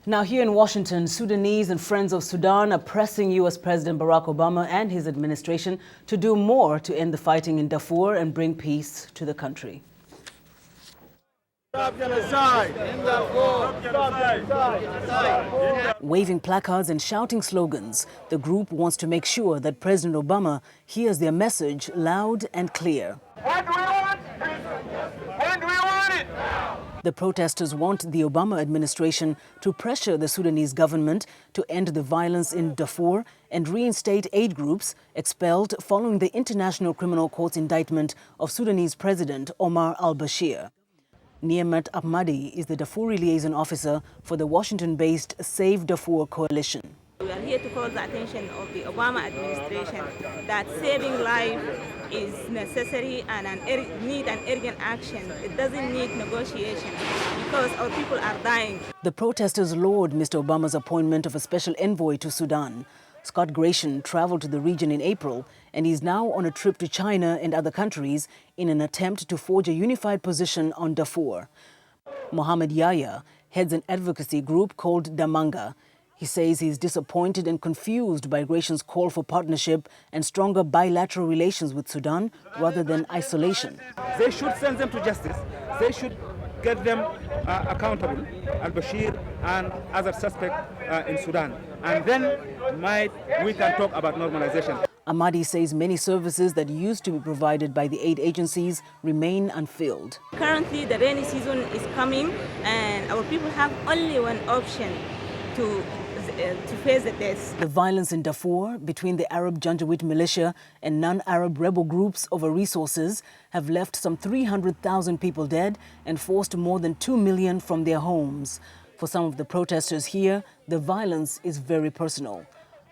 Now here in Washington, Sudanese and Friends of Sudan are pressing U.S. President Barack Obama and his administration to do more to end the fighting in Darfur and bring peace to the country. Waving placards and shouting slogans, the group wants to make sure that President Obama hears their message loud and clear. What do we want? When do we want it? The protesters want the Obama administration to pressure the Sudanese government to end the violence in Darfur and reinstate aid groups expelled following the International Criminal Court's indictment of Sudanese President Omar al-Bashir. Ndimyake Mwakalyelye is the Darfur liaison officer for the Washington-based Save Darfur coalition. We are here to call the attention of the Obama administration that saving life is necessary and need an urgent action. It doesn't need negotiation because our people are dying. The protesters laud Mr. Obama's appointment of a special envoy to Sudan. Scott Gratian traveled to the region in April and is now on a trip to China and other countries in an attempt to forge a unified position on Darfur. Mohammed Yahya heads an advocacy group called Damanga. He says he's disappointed and confused by Gratian's call for partnership and stronger bilateral relations with Sudan rather than isolation. They should send them to justice. They should get them accountable, al-Bashir and other suspects in Sudan. And then we can talk about normalization. Ahmadi says many services that used to be provided by the aid agencies remain unfilled. Currently, the rainy season is coming and our people have only one option to face the death. The violence in Darfur between the Arab Janjaweed militia and non-Arab rebel groups over resources have left some 300,000 people dead and forced more than 2 million from their homes. For some of the protesters here, the violence is very personal.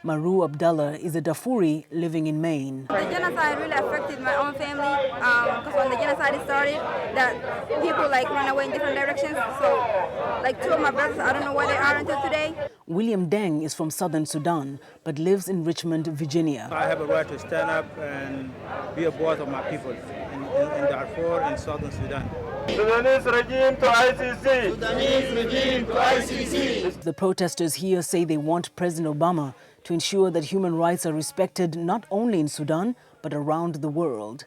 Maru Abdallah is a Darfuri living in Maine. The genocide really affected my own family because when the genocide started, that people run away in different directions. So two of my brothers, I don't know where they are until today. William Deng is from southern Sudan but lives in Richmond, Virginia. I have a right to stand up and be a voice of my people in Darfur and southern Sudan. Sudanese regime to ICC. Sudanese regime to ICC. The protesters here say they want President Obama to ensure that human rights are respected not only in Sudan but around the world.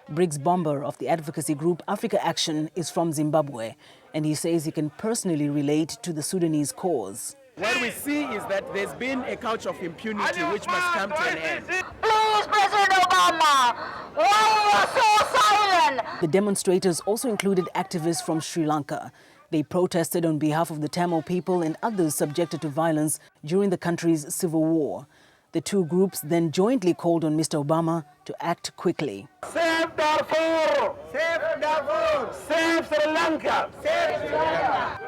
Briggs Bomber of the advocacy group Africa Action is from Zimbabwe, and he says he can personally relate to the Sudanese cause. What we see is that there's been a culture of impunity which must come to an end. Please, President Obama, why are you so silent? The demonstrators also included activists from Sri Lanka. They protested on behalf of the Tamil people and others subjected to violence during the country's civil war. The two groups then jointly called on Mr. Obama to act quickly. Save Darfur! Save Darfur! Save Sri Lanka! Save Sri Lanka!